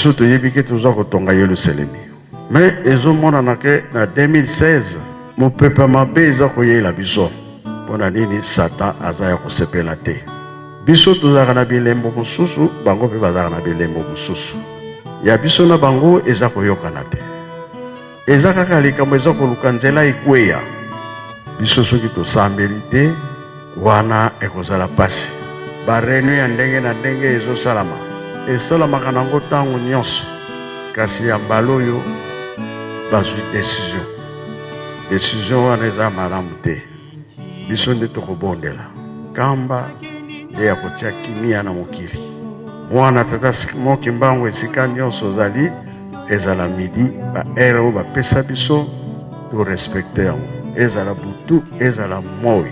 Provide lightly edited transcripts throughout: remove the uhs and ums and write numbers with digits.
biso toyebi ke toza kotonga Yelusalemi. Mais ezomonana ke na 2016 mopepe mabe eza koyela biso. Mpona nini Satan aza ya kosepela te. Biso tozalaka na bilembo mosusu, bango mpe bazalaka na bilembo mosusu. Ya biso na bango eza koyokana te. Eza kaka likambo eza koluka nzela ekweya. Biso soki tosambeli te, wana ekozala pasi. Barenu ya ndenge na ndenge ezosalama. Esalamaka nango ntango nyonso. Kasi ya mbala oyo bazwi décision. Décision wana eza malamu te. Biso nde tokobondela. Kamba nde ya kotia kimia na mokili. Mwana tata moki mbangu esika nyonso ozali ezala midi ba ere oyo bapesa biso to respecte yango. Ezala butu, ezala moi.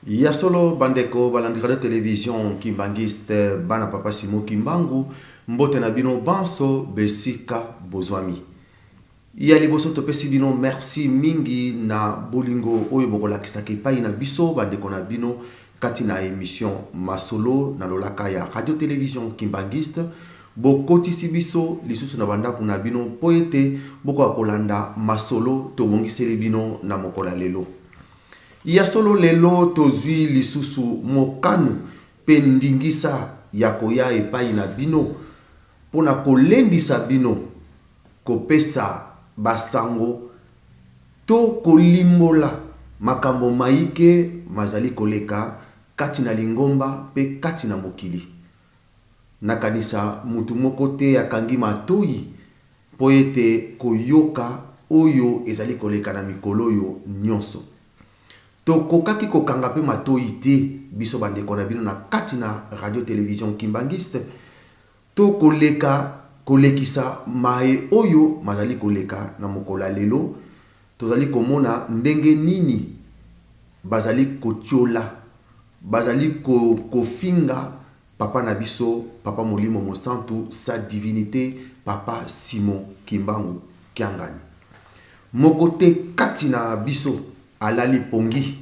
Ya solo bandeko balandika de télévision kimbangiste bana papa Simon Kimbangu mbote na bino banso besika bozwami. Ya liboso topesi bino merci mingi na bolingo oyo bokolakisa kepai na biso bandeko na bino kati na émission masolo na lolaka ya radio télévision kimbangiste bokotisi biso lisusu na bandako na bino po ete boko kolanda masolo tobongiseli bino na mokola lelo. Ya solo lelo tozwi lisusu mokanu pendingisa ya koya epai na bino pona kolendisa bino kopesa basango to kolimbola makambo maike mazali koleka kati na lingomba pe kati na mokili. Nakanisa mutu moko te akangi matoi po ete koyoka oyo ezali koleka na mikolo yo nyonso. Tokokaki kokanga pe matoi te biso bandeko na bino na kati na radio télévision kimbangiste to kolekisa mae oyo mazali koleka na mokola lelo tozali komona ndenge nini bazali kotiola bazali kofinga papa na biso papa molimo mosantu sa divinité papa Simon Kimbangu Kiangani mokote kati na biso alali pongi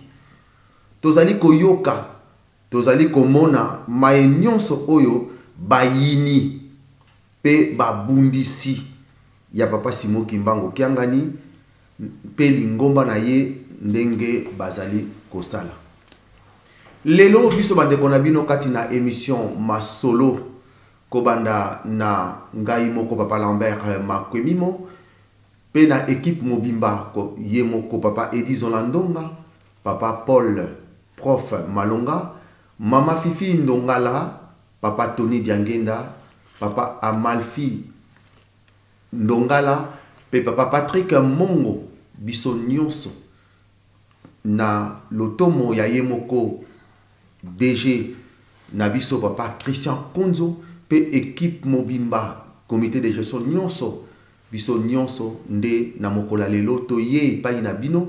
tozali koyoka tozali komona mae nyonso oyo bayini pe babundisi ya papa Simon Kimbangu Kiangani pe lingomba na ye ndenge bazali kosala. Lelo biso bandeko na bino kati na émission masolo kobanda na ngai moko papa Lambert Makwemimo pe na équipe mobimba ko ye moko papa Edison Landonga, papa Paul prof Malonga, mama Fifi Ndongala, papa Tony Diangenda, papa Amalfi Ndongala, pe papa Patrick Mongo biso nyonso na lotomo ya ye moko DG na biso papa Christian Konzo pe équipe mobimba comité de gestion nyonso biso nyonso nde na mokola lelo to ye epai na bino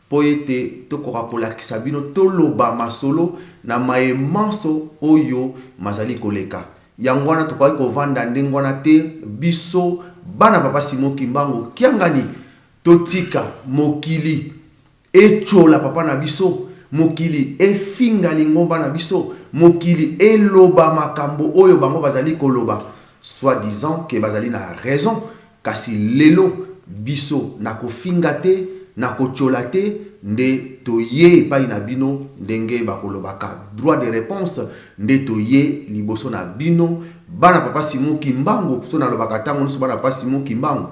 po ete tokoka kolakisa bino toloba masolo na mae manso oyo mazali koleka yango wana tokoki kovanda ndenge wana te biso bana papa Simon Kimbangu Kiangani totika mokili echola papa na biso mokili efinga lingomba na biso mokili eloba makambo oyo bango bazali koloba soi-disant que bazali na raison kasi lelo biso na kofinga te na kochola te nde toye epai na bino ndenge bakolobaka droit de réponse nde toye liboso na bino bana papa Simon Kimbangu so na lobaka tango so bana papa Simon Kimbangu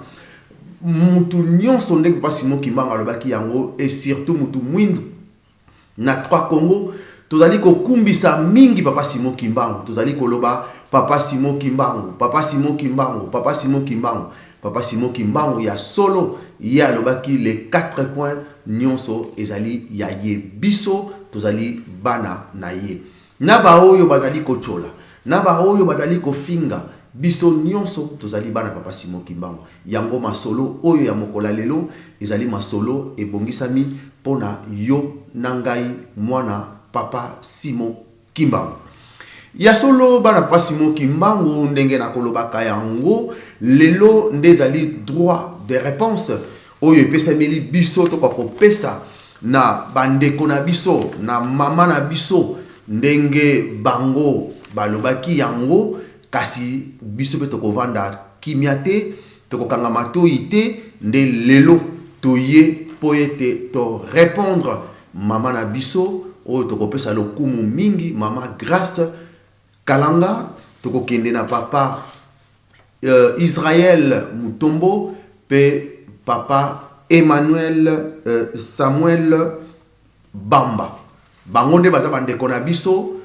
mutu nyonso ndenge papa Simon Kimbangu alobaki yango et surtout mutu mwindu na 3 Congo tozali kokumbisa mingi papa Simon Kimbangu tozali koloba papa Simon Kimbangu papa Simon Kimbangu papa Simon Kimbangu papa Simon Kimbangu ya solo ya alobaki les 4 coins nyonso ezali ya ye biso tozali bana na ye na ba oyo bazali kochola na ba oyo bazali kofinga biso nyonso tozali bana papa Simon Kimbangu. Yango masolo oyo ya mokola lelo ezali masolo ebongisami pona yo nangai mwana papa Simon Kimbangu. Ya solo bana papa Simon Kimbangu ndenge na kolobaka yango lelo ndezali droit de réponse oyo epesameli biso to kopesa na bandeko na biso na mama na biso ndenge bango balobaki yango kasi biso pe tokovanda kimia te tokokanga matoi te nde lelo toye po ete to répondre mama na biso oyo tokopesa lokumu mingi mama Grâce Kalanga tokokende na papa Israël Mutombo pe papa Emmanuel Samuel Bamba bango nde baza bandeko na biso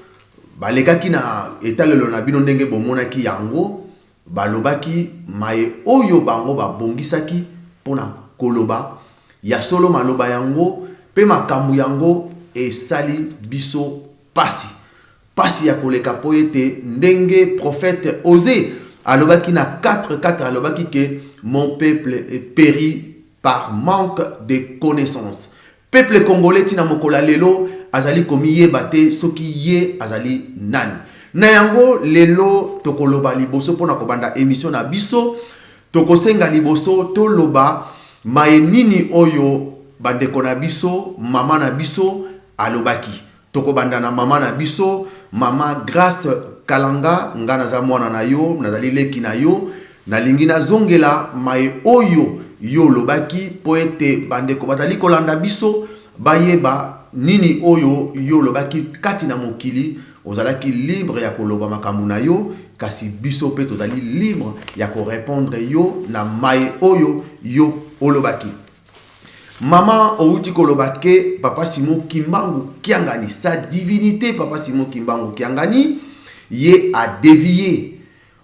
balekaki na etalelo na bino ndenge bomonaki yango balobaki maye oyo bango babongisaki pona koloba ya solo maloba yango pe makambo yango esali biso pasi ya koleka po ete ndenge prophète Osée alobaki na 4:4 alobaki que mon peuple est péri par manque de connaissances. Peuple congolais tina mokola lelo azali komiyeba te soki ye azali nani. Na yango lelo tokoloba liboso pona kobanda émission na biso tokosenga liboso toloba maye nini oyo bandeko na biso mama na biso alobaki. Tokobanda na mama na biso mama Grâce Kalanga ngana za mwana na yo nazali leki na yo nalingi na zongela maye oyo yo lobaki po ete bandeko batali kolanda biso bayeba nini oyo yo lobaki kati na mokili ozalaki libre ya koloba makambo na yo kasi biso pe tozali libre ya ko répondre yo na maye oyo yo olobaki. Mama outi kolobake papa Simon Kimbangu Kiangani sa divinité papa Simon Kimbangu Kiangani ye a dévié.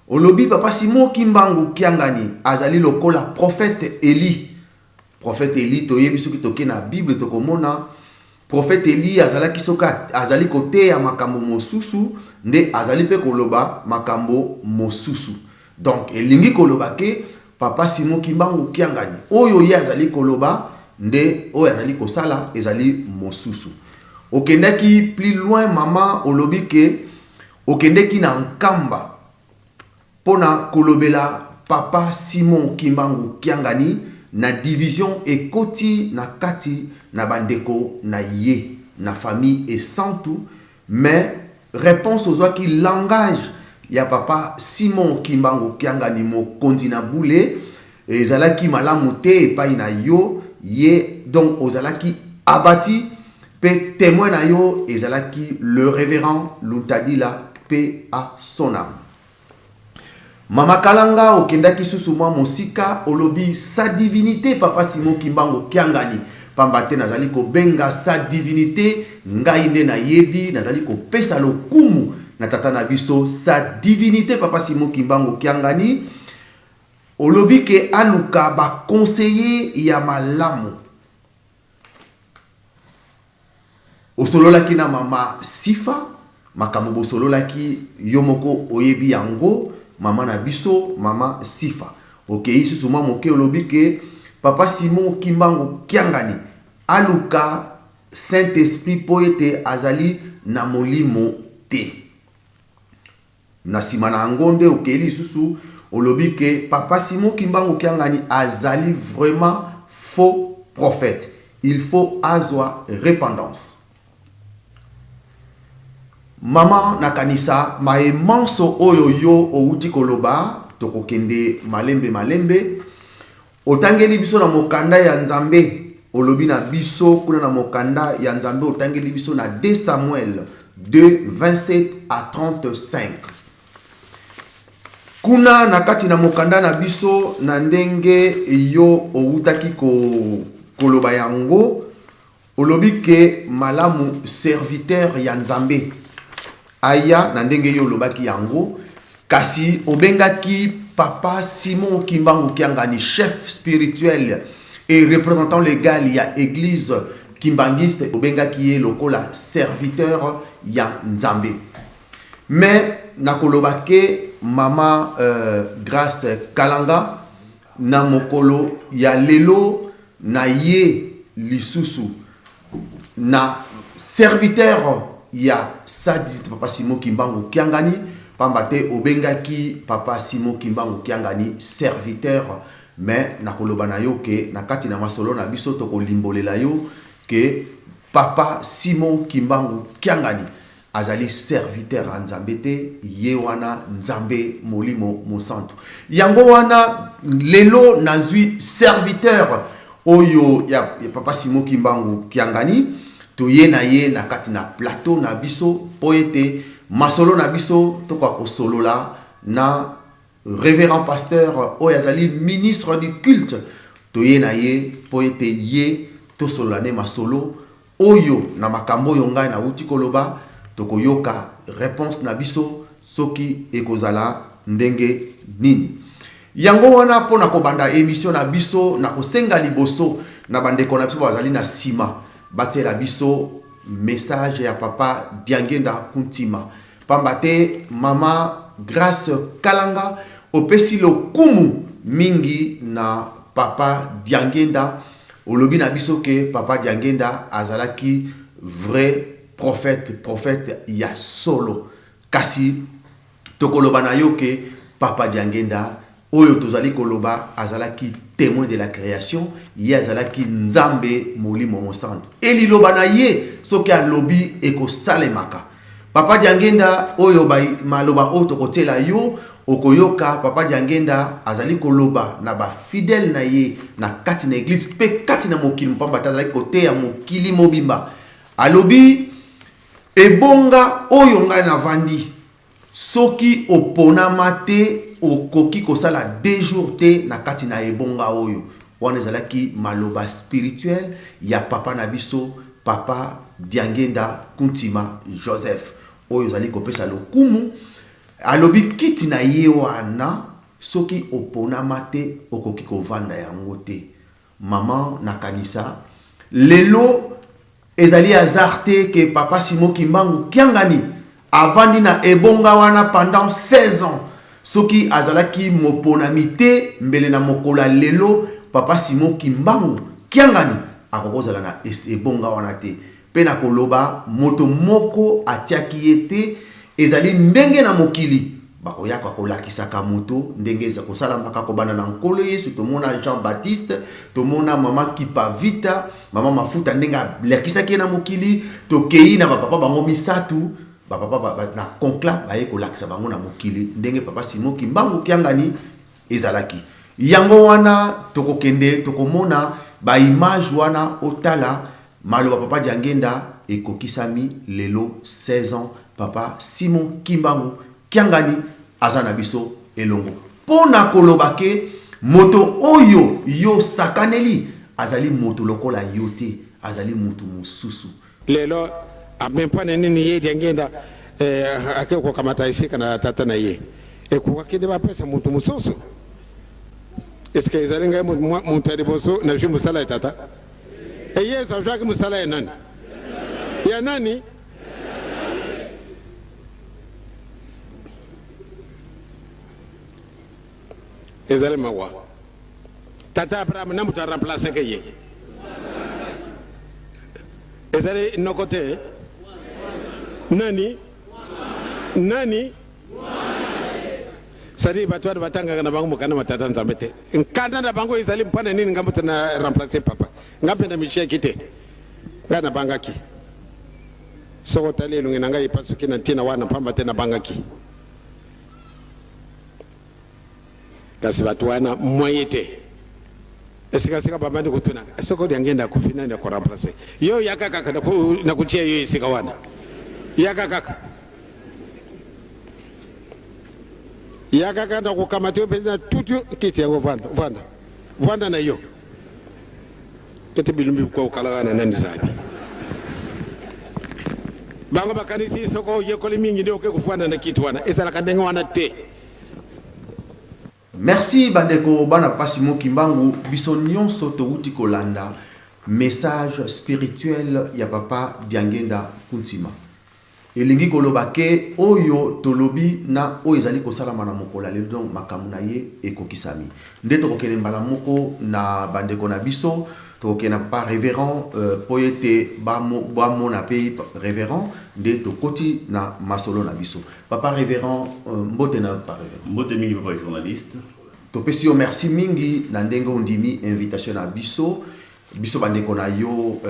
Olobi papa Simon Kimbangu Kiangani azali lokola prophète Eli. Prophète Eli toyebi soki toke na Bible tokomona prophète Eli azalaki soka azali kote ya makambo mosusu nde azali pe koloba makambo mosusu. Donc elingi koloba ke papa Simon Kimbangu Kiangani oyo ye azali koloba nde oyo azali kosala ezali mosusu. Okendaki plus loin mama olobi ke okendeki na nkamba pona kolobela papa Simon Kimbangu Kiangani na division ekoti na kati na bandeko na ye na famille et sans tout mais réponse aux qui langage ya papa Simon Kimbangu Kiangani mokonzi na boule ezalaki malamu te epai na yo ye donc ozalaki abati pe témoin na yo ezalaki le révérend Luntadila paix à son âme. Mama Kalanga okendaki susu mwa mosika olobi sa divinité papa Simon Kimbangu Kiangani pambate nazali ko benga sa divinité ngai nde na yebi nazali ko pesa lokumu na tata na biso sa divinité papa Simon Kimbangu Kiangani olobi ke aluka ba conseiller ya malamu osololaki na mama Sifa makambo bosololaki yomoko oyebi yango mama na biso mama Sifa okei susu mwa moke olobi ke papa Simon Kimbangu Kiangani aluka Saint-Esprit po ete azali na molimo te na sima na ngonde okeli susu olobi ke papa Simon Kimbangu Kiangani azali vraiment faux prophète. Il faut azwa repentance. Mama nakanisa maemanso oyo yo outi koloba tokokende malembe otangeli biso na mokanda ya Nzambe olobi na biso kuna na mokanda ya Nzambe otangeli biso na 2 Samuel 2 27 à 35 kuna nakati na mokanda na biso na ndenge yo outaki koloba yango olobi ke malamu serviteur ya Nzambe aya na ndenge yo lobaki yango kasi obengaki papa Simon Kimbangu Kiangani chef spirituel et représentant légal ya église kimbangiste obengaki ye lokola serviteur ya Nzambe mais nakolobake mama Grace Kalanga na mokolo ya lelo na ye lisusu na serviteur ya Sadi Papa Simon Kimbangu Kiangani pambate obengaki Papa Simon Kimbangu Kiangani serviteur mais nakoloba na yo ke nakati na masolo na biso to kolimbolela yo ke Papa Simon Kimbangu Kiangani azali serviteur a Nzambe te ye wana Nzambe molimo mosantu yango wana lelo nazwi serviteur oyo ya Papa Simon Kimbangu Kiangani to ye na kati na plateau na biso po ete masolo na biso to kwa kosolola na révérend pasteur oyo azali ministre du culte to ye po ete ye to solane masolo oyo na makambo oyo ngai na uti koloba tokoyoka réponse na biso soki ekozala ndenge nini yango wana pona kobanda émission na biso na kosenga liboso na bandeko na biso bazali na sima batela biso message ya Papa Diangenda Kuntima pambate mama Grace Kalanga opesi lokumu mingi na Papa Diangenda olobi na biso ke Papa Diangenda azalaki vrai prophète ya solo kasi tokoloba na yo ke Papa Diangenda oyo tozali koloba azalaki témoin de la création ye azalaki Nzambe molimo mosantu eliloba na ye soki alobi ekosalemaka Papa Diangenda oyo maloba oyo tokotela yo okoyoka Papa Diangenda azali koloba na ba fidèle na ye na kati na église pe kati na mokili mpamba azali kote ya mokili mobimba alobi ebonga oyo ngai na vandi soki oponama te okoki kosala 2 jours te na kati na ebonga oyo wana ezalaki maloba spirituel ya papa na biso Papa Diangenda Kuntima Joseph oyo zali kopesa lokumu alobi kiti na ye wana soki oponama te okoki kovanda yango te mama na kanisa lelo ezali azarte ke Papa Simon Kimbangu Kiangani avandi na ebonga wana pendant 16 ans soki azalaki moponami te mbele na mokola lelo Papa Simon Kimbangu Kiangani akokozala na ebonga wana te pe na koloba moto moko atiaki yete ezali ndenge na mokili bakoyaka kolakisaka moto ndenge eza kosala mbaka kobanda na nkolo Yesu tomona Jean Baptiste tomona mama Kipavita mama mafuta ndenge lakisaki na mokili tokei na papa bango misatu papa na conclave baye kolakisa bango na mokili ndenge Papa Simon Kimbangu Kiangani ezalaki yango wana tokokende tokomona ba image wana otala maloba Papa Diangenda ekokisami lelo 16 ans Papa Simon Kimbangu Kiangani azana biso elongo pona kolobake moto oyo yo sakaneli azali moto lokola yote azali moto mususu lelo amempane nini ye Diangenda akeko kamata isika na tata na ye ekukakide bapesa moto mususu eske ezali ngai moto ya liboso na jwi musala ya tata yesu ajwaki musala ya nani ya nani ezali mawa tata Abraham na muta remplacer ke ye ezali nokote nani sadi batwari batanga na bango mukana matata Nzambe te nkanda na bango ezali mpana nini ngambo tena remplacer papa ngapenda michia kite ngana bangaki soko tali lungi nanga ipasuki na tina wana pamba tena bangaki kasi batu wana moyete esika baba ndi kutuna soko Diangenda kufina na remplacer yo yakaka na kuchia yo isika wana yakaka na kukamatiwa pesa tutu kiti yango vanda na yo kete bilumbi kwa ukalagana nani zabi bango bakanisi soko yekole mingi ndio kufanda na kitu wana esala kandenga wana te. Merci bandeko bana Papa Simon Kimbangu biso nyonso touti kolanda message spirituel ya Papa Diangenda Kuntima. elingi koloba ke oyo tolobi na oyo ezali kosalama na mokolo lelo donc makambo na ye ekokisami nde tokokende mbala moko na bandeko na biso tokokende pa révérend po ete bamona mpe révérend nde tokoti na masolo na biso papa révérend mbote na papa révérend mbote mingi papa journaliste topesi yo merci mingi na ndenge ondimi invitation na biso bandeko na yo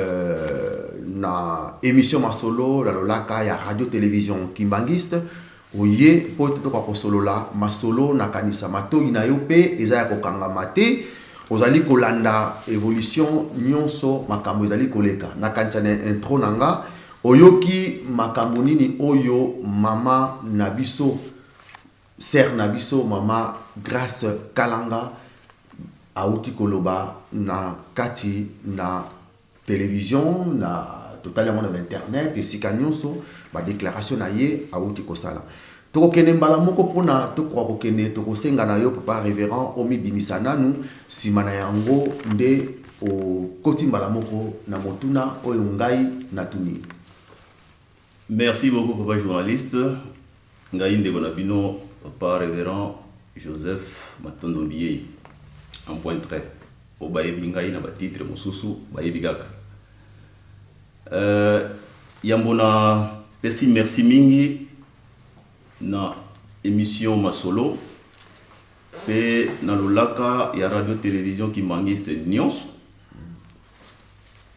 na émission masolo la lolaka ya radio télévision kimbangiste oye po toka kosolola masolo na kanisa matoyi na yo pe eza ya kokangama te ozali kolanda évolution nyonso makambo ezali koleka na kanisa na intro nanga oyoki makambo nini oyo mama na biso sœur na biso mama Grace Kalanga auti koloba na kati na télévision na total ya na internet esika nyonso ba déclaration na ye auti kosala tokokende mbala moko pona tokokende tokosenga na yo papa révérend omi bimisa nanu sima na yango nde o koti mbala moko na motuna oyo ngai natuni. Merci beaucoup papa journaliste ngai ndeko na bino papa révérend Joseph Matondombiye en point trait au bayebi ngai na batitre mosusu bayebi kaka yambona pesi merci mingi na émission masolo pe na lolaka ya radio télévision kimbangiste nyonso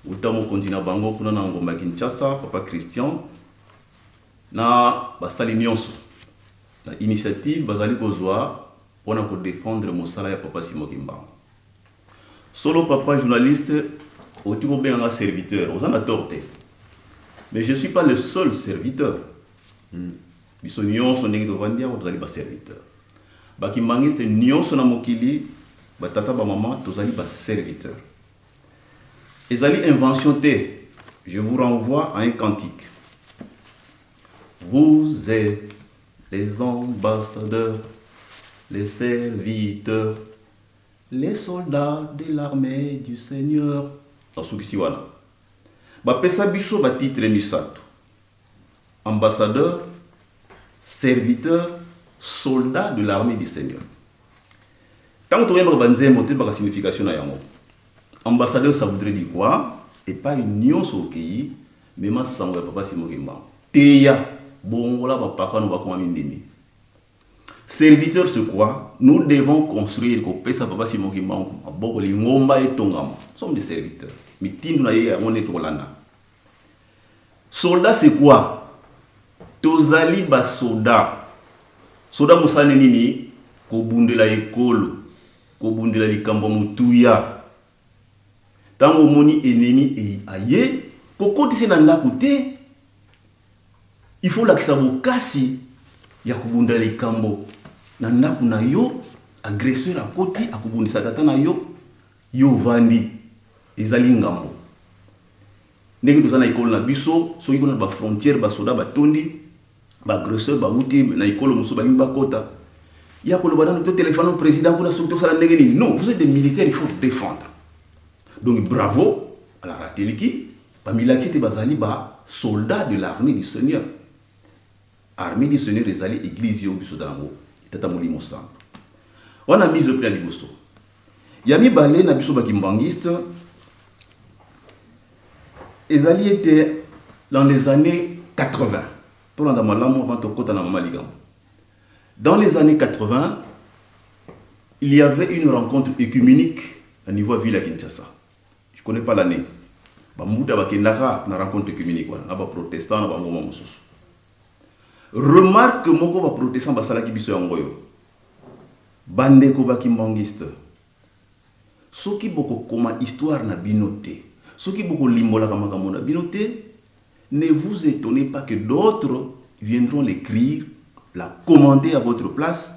utamo kontina bango kuna na ngomba Kinshasa papa Christian na basali nyonso na initiative bazali kozwa pona ko défendre mosala ya papa Simon Kimbangu solo papa journaliste otimo benga serviteur aux en torté mais je suis pas le seul serviteur biso nyonso ndenge tovandia tozali ba serviteur bakimbangiste nyonso na mokili batata ba mama tozali ba serviteur ezali invention te je vous renvoie à un cantique vous êtes les ambassadeurs les serviteurs les soldats de l'armée du Seigneur asukisi wana bapesa biso ba titre misato ambassadeur serviteur soldat de l'armée du Seigneur tant que tu as banzé monter par la signification na yango ambassadeur ça voudrait dire quoi et pas une union sur pays mais ma sango papa Simon Kimbangu teya bongola ba paka no ba ko mindini. Serviteur, c'est quoi? Nous devons construire le papa Simon Kimbangu. Nous sommes des serviteurs. Mais on est soldat, c'est quoi? Tozali ba soldat. Soldat Moussa Nenini, Kobundela Ekolo, Kobundela Likambo Mutuya. Tango moni ennemi et aye, Koko tise nanda koute, il faut la kisabo kasi. Ya kubundela likambo na ndaku na yo agresseur akoti akubundisa tata na yo yo vandi ezali ngambo ndenge tozana ikolo na biso soki kuna ba frontière ba soda ba tondi ba agresseur ba uti na ikolo muso ba limba kota ya koloba na to téléphone au président kuna soki to sala ndenge nini non vous êtes des militaires il faut défendre donc bravo à la rateliki ba milaki bazali ba soldats de l'armée du Seigneur. Armée du Seigneur les alliés église yo biso dango tata molimo sang on a mis au plan liboso yami balé na biso bakimbangiste les alliés étaient dans les années 80 pour la malamu avant to kota na maligambo dans les années 80 il y avait une rencontre œcuménique à niveau ville à Kinshasa je connais pas l'année ba muda bakendaka na rencontre œcuménique na ba protestant na ba ngoma mosusu. Remarque moko ba protestant basalaki biso yango yo bandeko bakimbangiste soki boko koma histoire na binoté soki boko limbola makambo na binoté ne vous étonnez pas que d'autres viendront l'écrire la commenter à votre place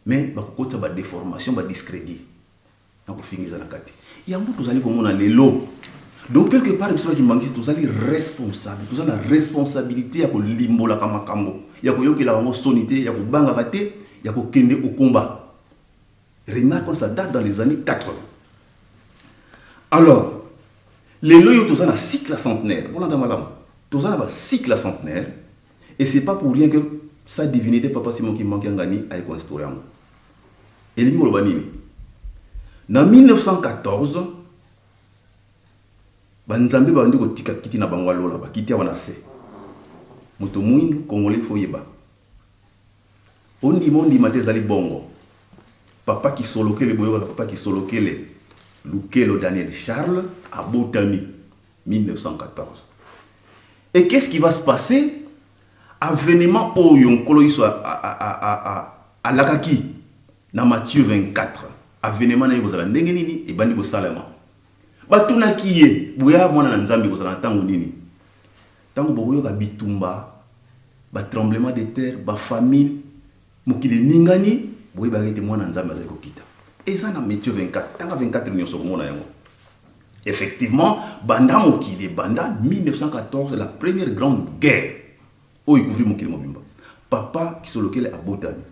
mais bakokota ba déformation ba discrédit na ko fingiza na kati yango tozali komona lelo. Donc quelque part biso bakimbangiste tozali responsable tozali na responsabilité ya ko limbola makambo ya ko yokela bango sonité ya ko banga kate ya ko kende au combat. Remarque ça date dans les années 80. Alors les loyaux tozali na cycle centenaire on a dans malam tozali na ba cycle centenaire Et c'est pas pour rien que sa divinité, Papa Simon Kimbangu Ngani, a été instauré. Et l'Ingo Banini. En 1914, Banzambe bandi ko tika kiti na bango lola ba kiti wana se. Moto mwindu Congolais foyeba. Ondi mondi matezali bongo. Papa qui solokele boyoka papa qui solokele Lukelo Daniel Charles à Botami 1914. Et qu'est-ce qui va se passer? Avènement Oyon Koloïso à Lakaki dans Matthieu 24. Avènement na yozala ndenge nini et bandi ko salama. Batuna kiye buya mwana na nzambi ko sala tango nini. Tango boyoka bitumba, ba tremblement de terre, ba famine, mokili ningani, boye ba rete mwana nzambi azali ko kita. Et ça dans Matthieu 24, tango 24 nyonso ko mona yango. Effectivement, banda mokili banda 1914 la première grande guerre. Oh, il couvrit mokili mobimba. Papa qui solokele à Botami.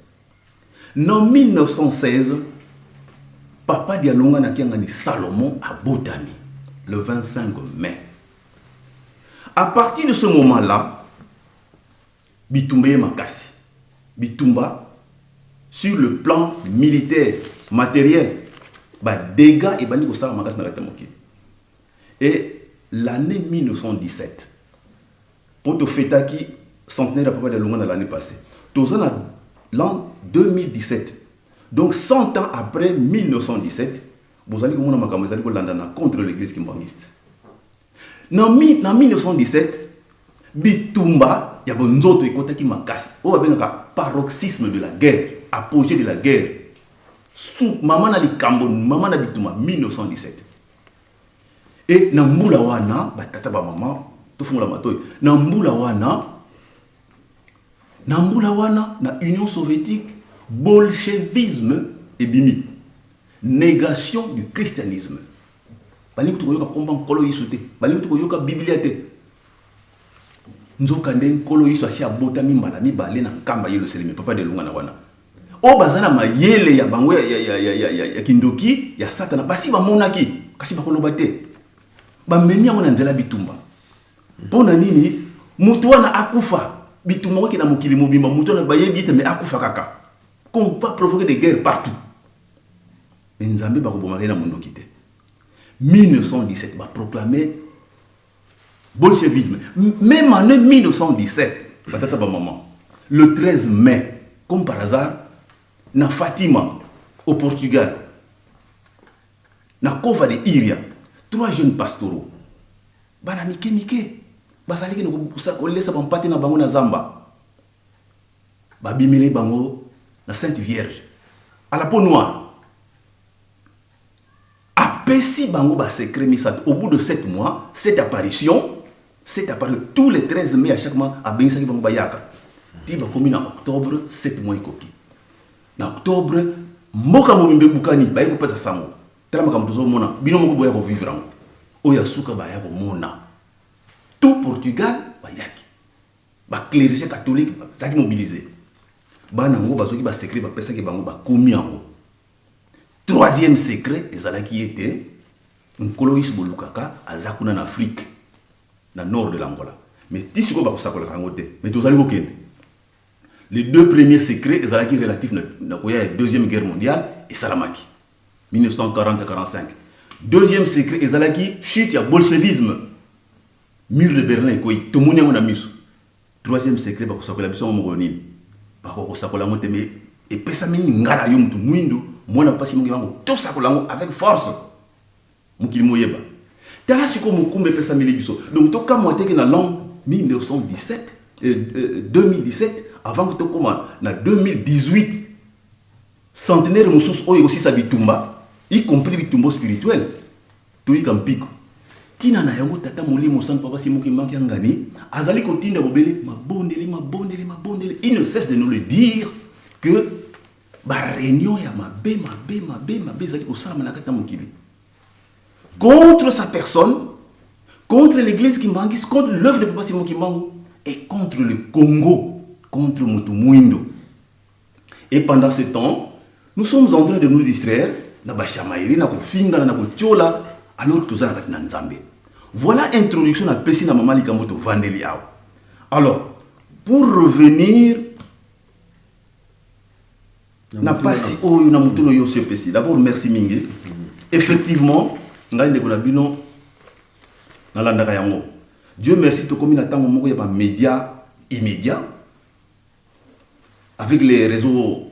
En 1916, Papa Dialonga na kiangani Salomon à Botami le 25 mai. À partir de ce moment-là, Bitumba est makasi. Bitumba, sur le plan militaire, matériel, bah dégâts et bani ko sala makasi na katamoki. Et l'année 1917, pour te fêter qui centenaire de Papa Dialonga l'année passée, tout ça l'an 2017. Donc 100 ans après 1917, vous allez contre l'église kimbangiste. En 1917, Bitumba, il y a un autre côté qui m'a cassé. On va dire paroxysme de la guerre, apogée de la guerre. Sous maman na Likambo, maman na Bitumba, 1917. Et na mbula wana, tata ba maman, tout fond la matoy. Na mbula wana, na Union soviétique, bolchevisme et bimi. Négation du christianisme. Bali tu koyoka komba nkolo yisute. Bali tu koyoka biblia te. Nzoka nde nkolo yisu asi abotami mbala mibale na nkamba yelo seleme Papa Dialonga na wana. O bazana mayele ya bango ya kindoki ya satana basi bamonaki kasi bakoloba te. Bamemi yango na nzela Bitumba. Pona nini mutu wana akufa. Bitumba ko na mokili mobimba mutu na bayebi te me akufa kaka. Qu'on va provoquer des guerres partout. Mais Nzambe va bombarder dans le monde. 1917 va proclamer bolchevisme. Même en 1917, le 13 mai, comme par hasard, na Fatima, au Portugal, na Cova de Iria, 3 jeunes pastoraux. Bana mike. Basali ki no laisse ba mpate na bango na Zamba. Ba bimele bango la Sainte Vierge, à la peau noire. Apesi bango ba secret misat. Au bout de 7 mois, cette apparition, tous les 13 mai à chaque mois, à Bensaki bango bayaka. Tiba commis en octobre, 7 mois ikoki. En octobre, moka mobimbe bukani, ba yeko pesa sango. Tela maka mtozo mona, bino moko boya ko vivre en. Oya suka ba yako mona. Tout Portugal, ba yaki. Ba clergé catholique, zaki mobilisé. Banango bazoki ba secret ba pesa ki bango ba komi ango. Troisième secret ezalaki était Nkoloïs bolukaka azakuna en Afrique na nord de l'Angola. Mais tisiko ba kosakola kango te. Mais tozali kokende. Les 2 premiers secrets ezalaki relatifs na koya deuxième guerre mondiale et Salamaki 1940-45. Deuxième secret ezalaki chute ya bolchevisme. Mur de Berlin koyi tomoni ngo na miso. Troisième secret ba kosakola biso mo nini. Bako sakola mote mais et pesa mini ngala yo mutu mwindu mwana pasi mungi bango to sakola avec force mukili moyeba tala siko mukumbe pesa mili biso donc to kama teke na l'an 1917 2017 avant que to koma na 2018 centenaire mususu oyo aussi sa Bitumba y compris Bitumba spirituel to y kampiko tina na yango tata molimo san Papa Simon Kimbangu ngani azali kotinda bobele mabondeli il ne cesse de nous le dire que ba réunion ya mabe zali ko sala manakata mokili contre sa personne, contre l'église kimbangiste, contre l'œuvre de Papa Simon Kimbangu et contre le Congo, contre Mutu. Et pendant ce temps, nous sommes en train de nous distraire na ba chamaïri na ko finga na ko tiola alors tout ça na Nzambe. Voilà introduction à Pessi na Mama Likambo to Vandeli. Alors, pour revenir na pasi oyo na mutuno yo CPC. D'abord merci mingi. Effectivement, ngai ndeko na bino nalandaka yango. Dieu merci to komi na tango moko ya ba médias immédiats avec les réseaux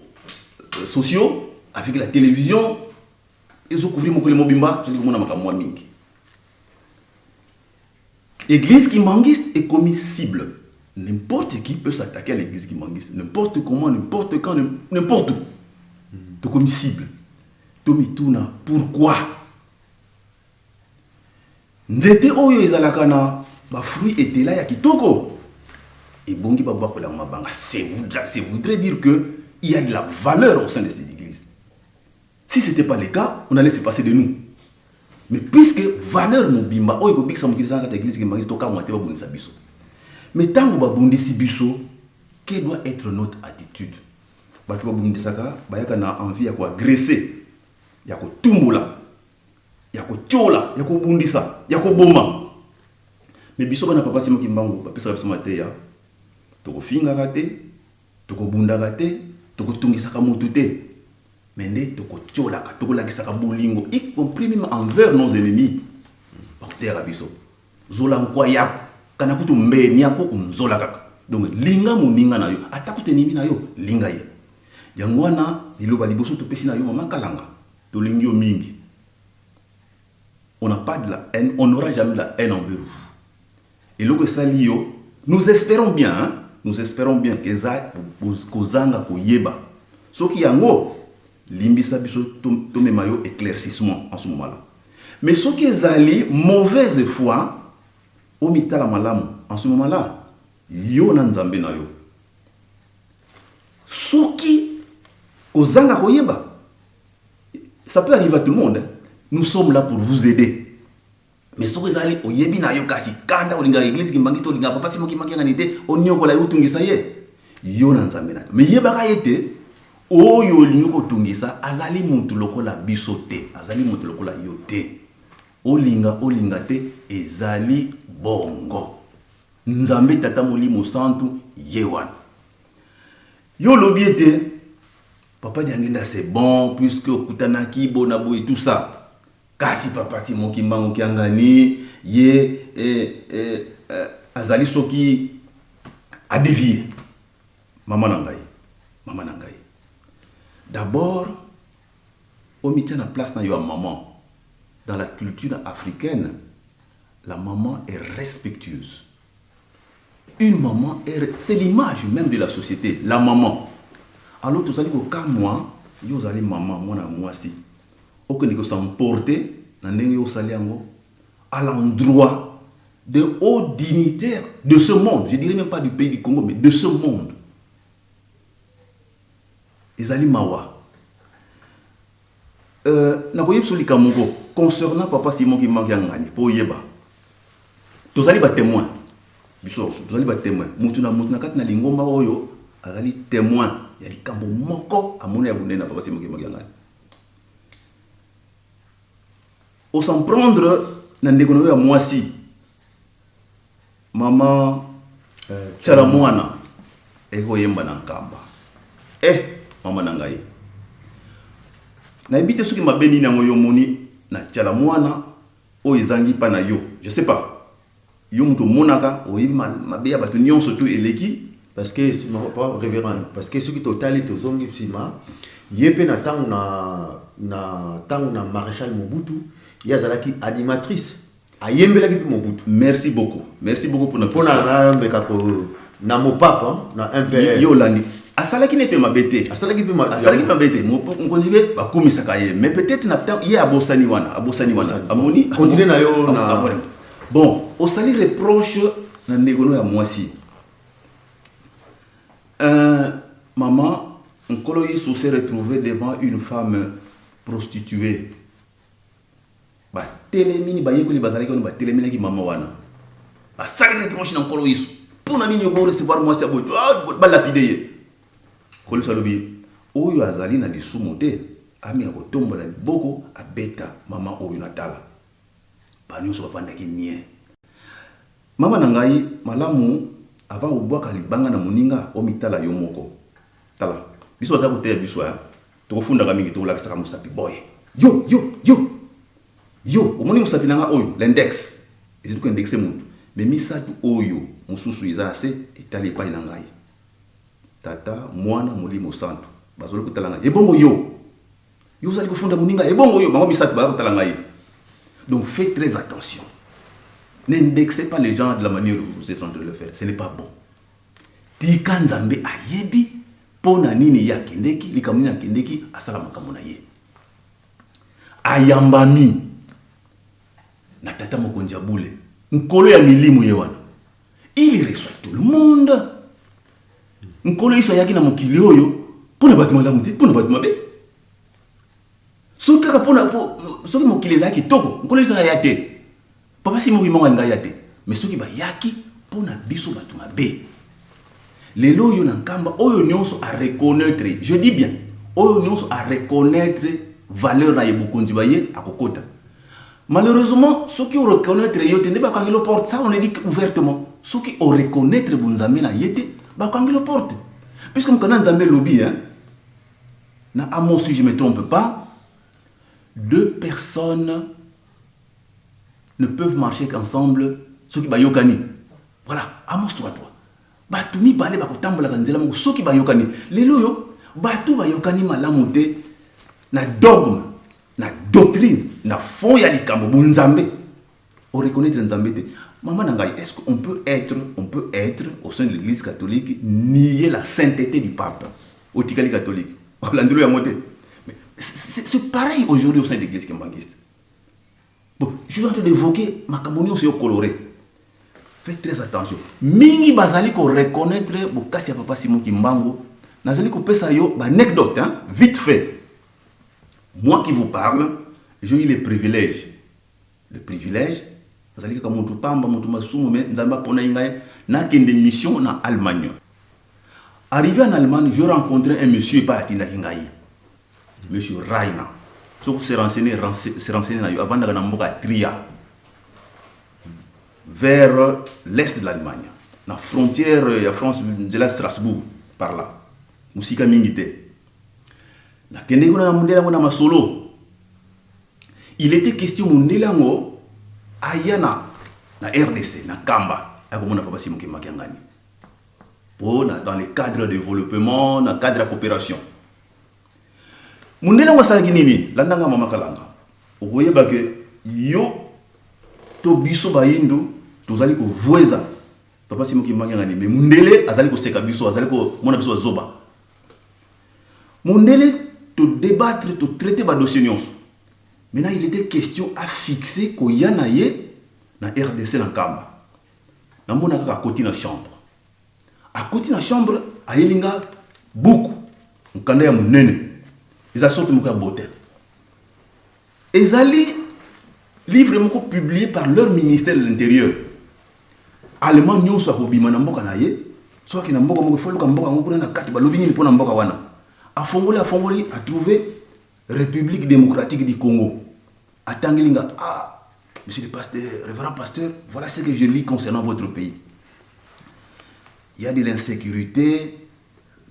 sociaux, avec la télévision, ils ont couvert mon mobimba, je dis mon amakamwa mingi. L'église kimbangiste est commis cible. N'importe qui peut s'attaquer à l'église kimbangiste, n'importe comment, n'importe quand, n'importe où. Tu commis cible. Tomituna, pourquoi? Nzete oyo ezalaka na ba fruit était là ya kitoko. Et bongi ba boire la mabanga, c'est voudrait dire que il y a de la valeur au sein de cette église. Si ce n'était pas le cas, on allait se passer de nous. Mais puisque valeur mobimba, oyo ko biksa mukisa ka église ki mangi toka mwate ba bundisa biso. Mais tango ba bundisi biso, quelle doit être notre attitude? Ba to ba bundisa ka, ba yaka na envie ya ko agresser, ya ko tumula, ya ko tchola, ya ko bundisa, ya ko boma. Mais biso bana papa simo kimbangu, ba pesa biso mateya. Toko finga kate, toko bunda kate, toko tungisa ka mutu te. Mais toko tchola ka, toko lakisa ka bolingo, y compris même envers nos ennemis. Par terre abiso. Zola nkwa yako, kana kutu mbeni yako unzola kaka. Donc linga muninga na yo, atakute nimi na yo, linga ye. Yangwana liloba liboso to pesi na yo mama kalanga. To lingi yo mingi. On n'a pas de la haine, on n'aura jamais de la haine envers vous. Et lorsque ça lio, nous espérons bien, hein? Nous espérons bien que ça kozanga koyeba. Ce qui yango limbisa biso to memayo éclaircissement en ce moment-là. Mais ce qui est mauvaise foi au mitala malamu en ce moment-là, yo na nzambe na yo. Ce qui kozanga koyeba, ça peut arriver à tout le monde. Hein? Nous sommes là pour vous aider. Mais ce que zali oyebi na yo kasi kanda olinga église kimbangi to linga papa simo kimbangi nganite onyoko la utungisa ye yo na nzambe na mais yebaka yete oyo linyoko tungisa azali muntu lokola bisote azali muntu lokola yote olinga te ezali bongo nzambe tata molimo santu yewan yo lobiete papa diangenda c'est bon puisque okutanaki bonabo et tout ça. Kasi papa si mon kimbango kiangani ye azali soki a dévié maman nangai d'abord au mitien na place na yo maman dans la culture africaine la maman est respectueuse une maman c'est l'image même de la société la maman alors tu allez au cas moi yo allez maman moi si que s'emporter à l'endroit de hauts dignitaires de ce monde, je dirais même pas du pays du Congo, mais de ce monde. Ezali Mawa. Concernant Papa Simon qui manque ngani, pour yeba. Tous allez témoin. Bisous, tous allez témoin. Mutuna kat na lingomba oyo, azali témoin. Yali kambo moko amone abune na Papa Simon qui manque ngani. Au s'en prendre dans des à moi si maman charamwana ego yemba nankamba maman nangai na ebite soki mabeni na ngoyo moni na charamwana o ezangi pa na yo je sais pas yo muto monaka o yibi mabeya batu nyonso to eleki parce que non pas révérend parce que ceux qui totali to zongi sima yepe na tangu na maréchal Mobutu yazalaki animatrice ayembelaki pe Mobutu. Merci beaucoup pour notre na mopapa na MPR yo landi asalaki ne pe mabete asalaki pe mabete mokonzibe ba komisaka ye mais peut-être na ye abosani wana amoni continuer na yo na bon osali reproche na ndegono ya mwasi maman nkolo yiso s'est retrouvé devant une femme prostituée. Ba telemini ba yekoli bazalaki on ba telemini ki mama wana. A sacré reproche na nkolo yiso. Pour na nini ko recevoir mwasi aboto ba lapide ye. Kolo salobi oyo azali na lisumu te ami akotombola liboko abeta mama oyo natala. Ba nyonso bafanda ki mie. Mama na ngai malamu ava obwaka libanga na moninga omitala yo moko tala biso baza koteya biso ya tokofundaka mingi tokolakisaka mosapi boye yo omoni mosapi nanga oyo l'index ezali koindexe mutu me misatu oyo mosusu eza na se etali epai na ngai tata mwana molimo santo bazoli kotala ngai ebongo yo ozali kofunda moninga ebongo yo bango misatu baza kotala ngai. Donc faites très attention. N'indexez pas les gens de la manière dont vous êtes en train de le faire. Ce n'est pas bon. Tika nzambe ayebi pona nini ya kendeki likamuni ya kendeki asala makambo na ye. Ayambami na tata mokonzi abule nkolo ya milimu ye wana. Il reçoit tout le monde. Nkolo iso yaki na mokili oyo pona batu malamu te pona batu mabe. Soki kaka pona soki mokili ezalaki kitoko nkolo iso ya te. Papa si moki monga nga ya te. Mais soki ba yaki pona biso batu mabe. Lelo yo na nkamba oyo nyonso a reconnaître, je dis bien, oyo nyonso a reconnaître valeur na yebokonzi ba ye akokota. Malheureusement, ceux qui reconnaître yo te ne ba kangi lo porte, ça on le dit ouvertement. Ceux qui reconnaître bunzambe na yete ba kangi lo porte. Puisque mkana nzambe lobby hein. Na Amos si je me trompe pas, 2 personnes ne peuvent marcher qu'ensemble ceux qui ba yokani. Voilà, Amos 3:3. Batu mi balé ba kotambola kanzela moko soki ba yokani. Lelo yo batu ba yokani malamu te na dogme, na doctrine, na fond ya likambo bunzambe. On reconnaître nzambe te. Maman nangai, est-ce qu'on peut être au sein de l'église catholique nier la sainteté du pape au tikali catholique? Landelo ya moté. Mais c'est pareil aujourd'hui au sein de l'église kimbangiste. Bon, je suis en train d'évoquer makamoni on se coloré. Faites très attention. Mingi bazali ko reconnaître bokasi ya papa Simon Kimbangu. Nazali ko pesa yo ba anecdote hein, vite fait. Moi qui vous parle, j'ai eu les privilèges. Le privilège, nazali ka mutu pamba mutu masumu mais nzamba pona ingaye na kende mission na Allemagne. Arrivé en Allemagne, je rencontrais un monsieur pas atinda ingaye. Monsieur Raina. So se renseigner na yo avant na mboka Tria. Vers l'est de l'Allemagne, la frontière de France de la Strasbourg, par là. Musika mingite. La kende kuna na mundela na masolo. Il était question mundela ngo ayana na RDC na Kamba, akomona papa Simon Kimakangani. Pour dans le cadre de développement, dans le cadre de coopération. Mundela ngo sala kinini, landanga mama kalanga. Okoye ba ke yo to biso bayindu tozali ko voeza papa Simon Kimakangani mais mundele azali ko seka biso azali ko mona biso zoba. Mundele to débattre to traiter ba dossier nyonso. Maintenant il était question à fixer ko yana ye na RDC na Kamba. Na mona ka koti na chambre. A koti na chambre ayelinga buku mkanda ya munene. Ils sortent muka bote. Ezali livre moko publié par leur ministère de l'Intérieur. Allemand nyonso akobima na mboka na ye, soit ki na mboka moko foluka mboka ngoko na kati balobi nini pona mboka wana. Afongoli a trouvé République démocratique du Congo. Atangilinga monsieur le pasteur, révérend pasteur, voilà ce que je lis concernant votre pays. Il y a de l'insécurité,